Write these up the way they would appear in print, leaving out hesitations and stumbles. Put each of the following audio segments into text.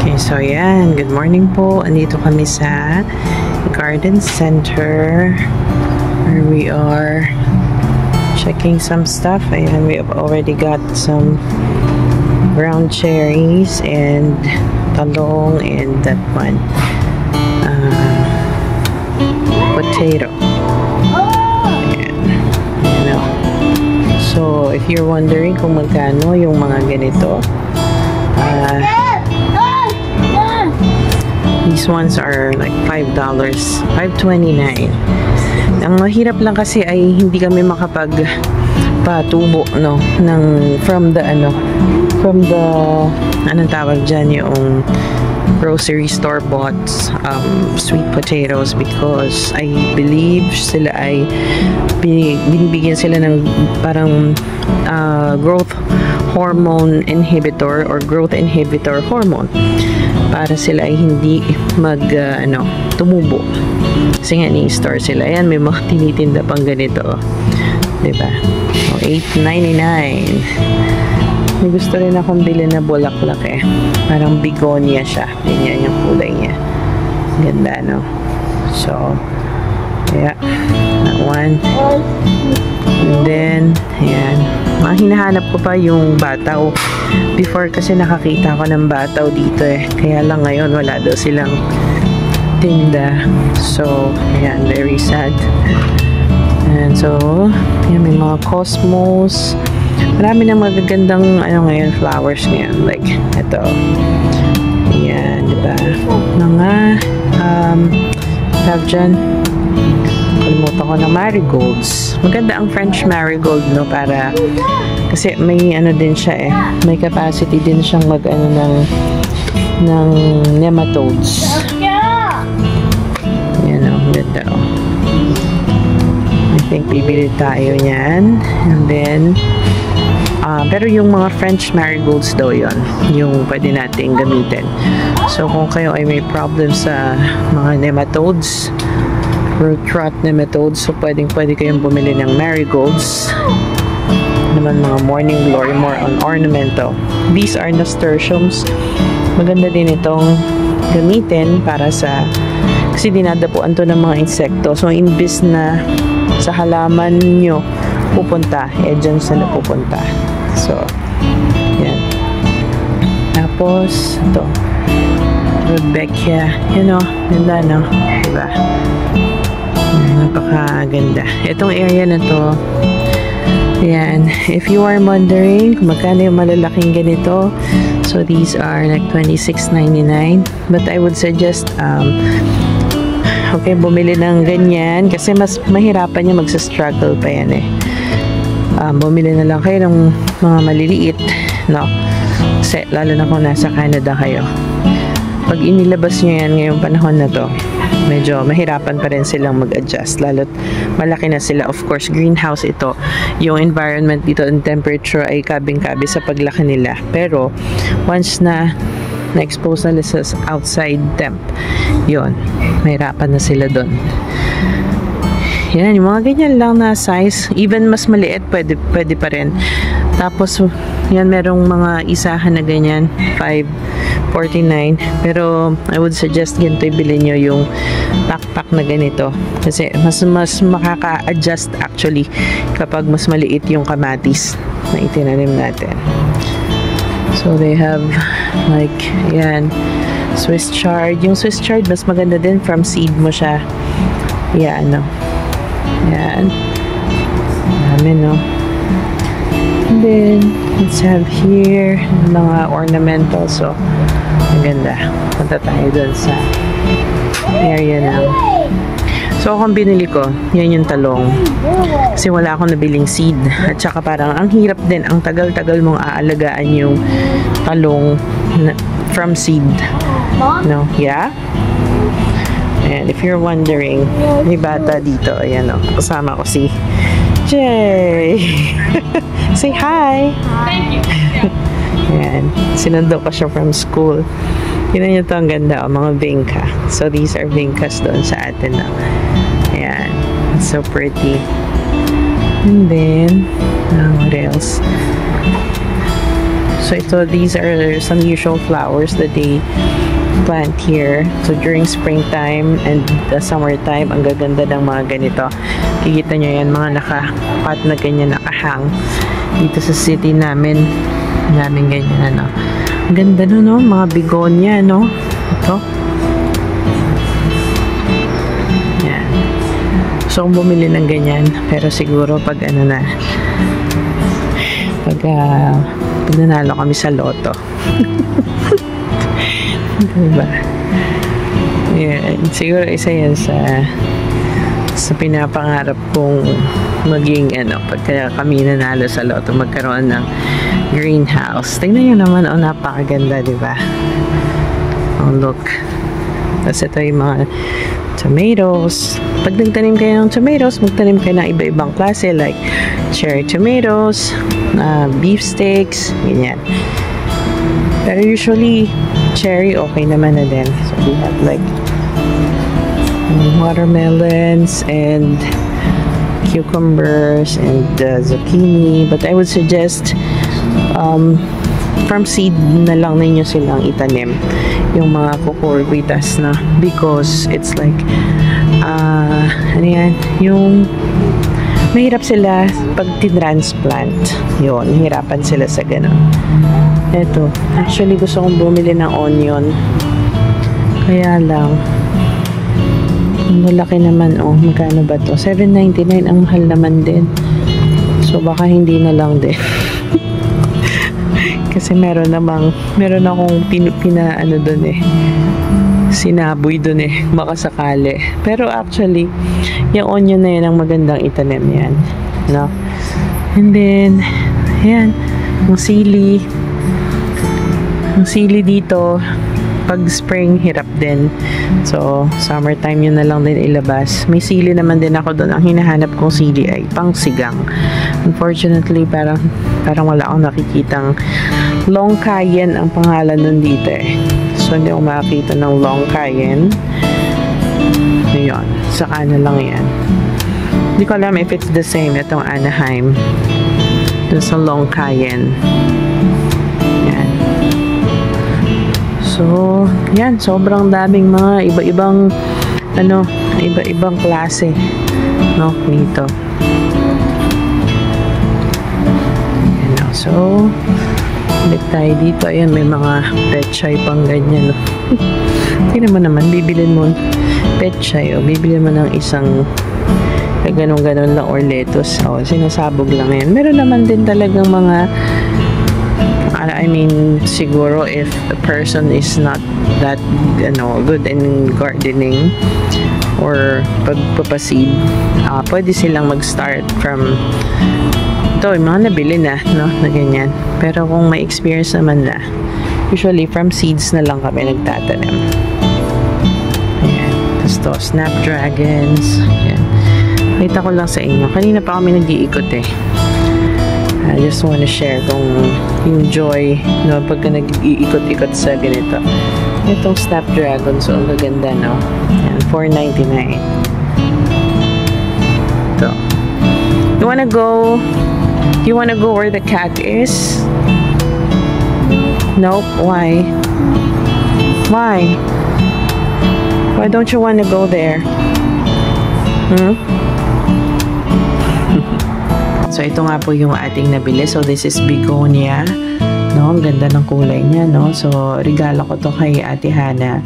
Okay, so yan. Good morning po. Andito kami sa Garden Center where we are checking some stuff. Ayan, we have already got some brown cherries and talong and that one potato. Ayan. You know. So, if you're wondering kung magkano yung mga ganito, these ones are like $5, $5.29. Ang mahirap lang kasi ay hindi kami makapag patubo from the anong tawag dyan, yung grocery store bought sweet potatoes, because I believe sila ay binibigyan sila ng parang growth hormone inhibitor or growth inhibitor hormone para sila ay hindi tumubo. Kasi nga ni-store sila. Ayan, may mga tinitinda pang ganito. Diba? O, $8.99. May gusto rin akong bilhin na bulaklak eh. Parang begonia siya. Ganyan yung kulay niya. Ganda, no? So, yeah. That one. And then, ayan. Mga hinahanap ko pa yung bataw. Before kasi nakakita ko ng bataw dito eh. Kaya lang ngayon wala daw silang tinda. So, ayan. Very sad. And so, ayan, may mga cosmos. Marami ng magagandang ngayon, flowers ngayon. Like, ito. Ayan, diba? Mga, tawag dyan. Kalimutan ko na marigolds. Maganda ang French marigold, no? Para, kasi may din siya eh. May capacity din siyang ng nematodes. Ayan o, ganda o. I think bibili tayo niyan. And then, pero yung mga French marigolds daw yon, yung pwede nating gamitin. So, kung kayo ay may problem sa mga nematodes, root rot nematodes, so pwede kayong bumili ng marigolds. Naman mga morning glory, more on ornamental. These are nasturtiums. Maganda din itong gamitin para kasi dinadapuan to ng mga insekto. So, imbis na sa halaman nyo pupunta, dyan sila pupunta. So, yan. Tapos, ito. Rudbeckia. Yan o. Ganda, no? Diba? Napakaganda. Itong area na to, yan. If you are wondering kung magkano yung malalaking ganito, so these are like $26.99. But I would suggest, okay, bumili ng ganyan kasi mas mahirapan niya, magsa-struggle pa yan eh. Bumili na lang kayo ng mga maliliit, no? Kasi lalo na kung nasa Canada kayo. Pag inilabas nyo yan ngayong panahon na to, medyo mahirapan pa rin silang mag-adjust. Lalo't malaki na sila. Of course, greenhouse ito. Yung environment dito and temperature ay kabing-kabi sa paglaki nila. Pero, once na na-expose na sa outside temp, yun, mahirapan na sila doon. Yan, yung mga ganyan lang na size. Even mas maliit, pwede pa rin. Tapos, yan, merong mga isahan na ganyan, $5.49. Pero, I would suggest ganito, ibili nyo yung pack na ganito. Kasi, mas makaka-adjust actually kapag mas maliit yung kamatis na itinanim natin. So, they have like, yan, Swiss chard. Yung Swiss chard, mas maganda din from seed mo siya. Yan, no? Yan. Dami, no? And then, let's have here mga ornamental. So, maganda. Punta tayo dun sa area na. So, kung binili ko, yan yung talong. Kasi wala akong nabiling seed. At saka parang ang hirap din, ang tagal-tagal mong aalagaan yung talong from seed. No? Yeah? And if you're wondering, may bata dito. Ayan o. Kasama ko si Jay. Say hi! Thank you. Ayan. Sinundo ko siya from school. Tignan nyo ito, ang ganda, mga vinca. So, these are vincas doon sa atin na. Ayan. It's so pretty. And then, what else? So, these are some usual flowers that they plant here. So during springtime and the summertime, ang gaganda ng mga ganito. Kikita nyo yan, mga naka-pot na ganyan, nakahang. Dito sa city namin, namin ganyan, ano. Ang ganda no, mga begonia, no? Ito. Yan. So, kung bumili ng ganyan, pero siguro pag ano na, pag nanalo kami sa loto. Diba? Yeah, siguro isa yan sa pinapangarap kong maging ano, pagka kami nanalo sa loto, magkaroon ng greenhouse. Tingnan nyo naman, oh, napakaganda, diba? Oh, look. Tapos ito yung mga tomatoes. Pag nagtanim kayo ng tomatoes, magtanim kayo ng iba-ibang klase like cherry tomatoes, beef steaks, ganyan. Pero usually, cherry okay naman na din. So, we have like watermelons and cucumbers and zucchini. But I would suggest from seed na lang ninyo silang itanim yung mga cucurbitas na, because it's like ano yan, yung mahirap sila pag tinransplant. Yun, hirapan sila sa ganun. Eto, actually gusto kong bumili ng onion, kaya lang ang lalaki naman, oh, magkano ba to? $7.99, ang mahal naman din. So baka hindi na lang din. Kasi meron akong ano dun eh, sinaboy dun eh, makasakali. Pero actually, yung onion na yan ang magandang itanim yan, no? And then, ayan, ang sili dito, pag spring, hirap din. So, summertime yun na lang din ilabas. May sili naman din ako doon. Ang hinahanap kong sili ay pang sigang. Unfortunately, parang wala akong nakikitang Long Cayenne ang pangalan nun dito eh. So, hindi ako makakita ng Long Cayenne. Ayun. Saka na lang yan. Hindi ko alam if it's the same. Itong Anaheim. Doon sa Long Cayenne. Yan. So, yan. Sobrang daming mga iba-ibang iba-ibang klase. No? Dito. Yan. So, balik tayo dito. Ayan, may mga pechay pang ganyan. No? Hindi naman, bibilin mo pechay o bibilin mo ng isang ganon-ganon lang or lettuce. O, sinasabog lang yan. Meron naman din talagang mga siguro if the person is not that good in gardening or pagpapaseed, pwede silang mag-start from ito, yung mga nabili na, no, na ganyan. Pero kung may experience naman na, usually from seeds na lang kami nagtatanim. Ayan. Tapos to, snapdragons. Ayan. Kita ko lang sa inyo. Kanina pa kami nag-iikot eh. I just want to share kung yung joy, no, pagka nag-iikot-ikot sa ganito. Itong snapdragon, so ang gaganda, no? Ayan, $4.99. Ito. You wanna go where the cat is? Nope. Why? Why don't you wanna go there? So, ito nga po yung ating nabili. So, this is begonia. No? Ang ganda ng kulay niya, no? So, regalo ko to kay Ate Hana.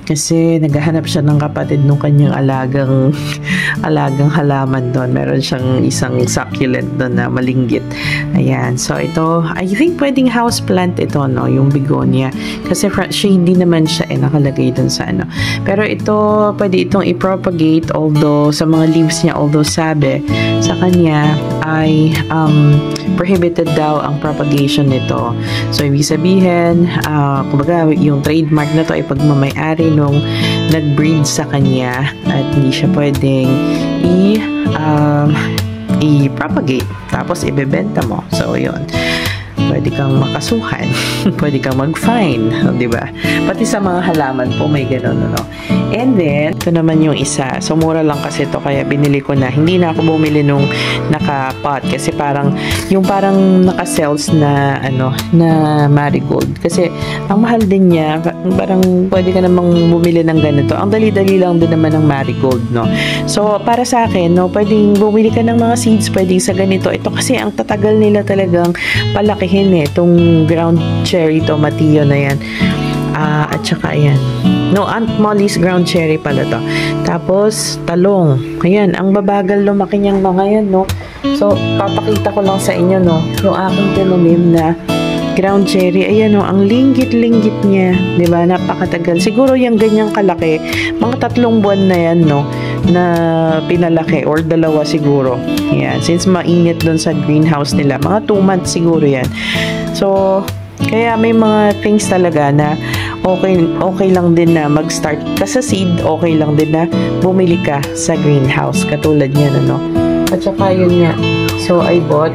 Kasi naghahanap siya ng kapatid nung kanyang alagang halaman doon. Meron siyang isang succulent doon na malinggit. Ayan. So, ito, I think pwedeng house plant ito, no? Yung begonia. Kasi shady naman siya nakalagay doon sa ano. Pero ito, pwede itong i-propagate, although sa mga leaves niya, although sabi sa kanya ay prohibited daw ang propagation nito. So, ibig sabihin, kumbaga, yung trademark na to ay pagmamayari nung nag-breed sa kanya at hindi siya pwedeng i-propagate tapos ibebenta mo. So, yun. pwede kang makasuhan, pwede kang mag-fine, di ba? Pati sa mga halaman po may ganun, no? And then, ito naman yung isa. So, mura lang kasi ito, kaya binili ko na. Hindi na ako bumili nung naka-pot kasi parang, yung parang naka-cells na, na marigold. Kasi, ang mahal din niya, parang pwede ka namang bumili ng ganito. Ang dali-dali lang din naman ng marigold, no? So, para sa akin, no, pwedeng bumili ka ng mga seeds, pwedeng sa ganito. Ito kasi, ang tatagal nila talagang palakihin itong ground cherry tomatillo na yan. At saka ayan. No, Aunt Molly's ground cherry pala to. Tapos, talong. Ayan, ang babagal lumaki niyang mga yan, no? So, papakita ko lang sa inyo, no? Yung aking tinanim na ground cherry. Ayan, no? Ang linggit-linggit niya. Diba? Napakatagal. Siguro yung ganyang kalaki, mga 3 buwan na yan, no? Na pinalaki or 2 siguro. Ayan. Since mainit dun sa greenhouse nila, mga 2 months siguro yan. So, kaya may mga things talaga na okay lang din na mag-start ka sa seed, okay lang din na bumili ka sa greenhouse katulad niyan, ano. At saka yun nga, so I bought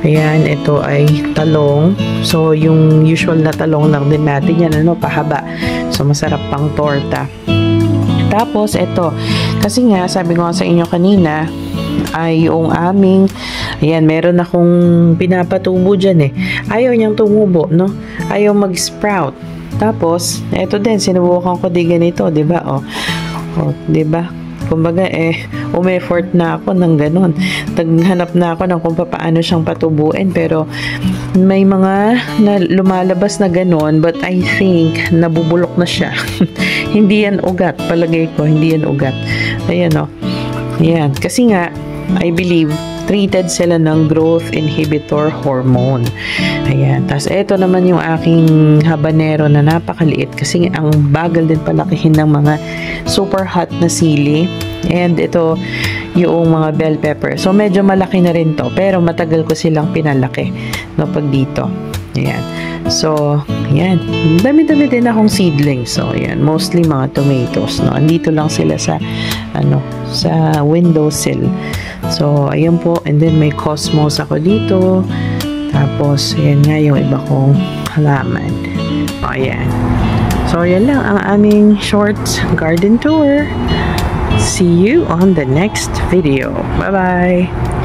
ayan, ito ay talong. So yung usual na talong lang din natin yan, ano, pahaba. So masarap pang torta. Tapos ito, kasi nga sabi ko sa inyo kanina ay yung aming, ayan, meron akong pinapatubo dyan ayaw niyang tumubo, no? Ayaw mag-sprout. Tapos, eto din, sinubukan ko di ganito, di ba? Di ba? Kumbaga, umeffort na ako ng ganun. Naghanap na ako ng kung paano siyang patubuin, pero may mga lumalabas na ganun, but I think nabubulok na siya. Hindi yan ugat, palagay ko, hindi yan ugat. Ayan, Ayan, kasi nga, I believe, treated sila ng growth inhibitor hormone. Ayan. Tapos, ito naman yung aking habanero na napakaliit kasi ang bagal din palakihin ng mga super hot na sili. And ito, yung mga bell pepper. So, medyo malaki na rin to. Pero, matagal ko silang pinalaki. No, pag dito. Ayan. So, ayan. Dami-dami din akong seedlings. So, ayan. Mostly mga tomatoes. No? Andito lang sila sa, sa windowsill. So, ayan po. And then, may cosmos ako dito. Tapos, ayan nga yung iba kong halaman. O, ayan. So, ayan lang ang aming short garden tour. See you on the next video. Bye-bye!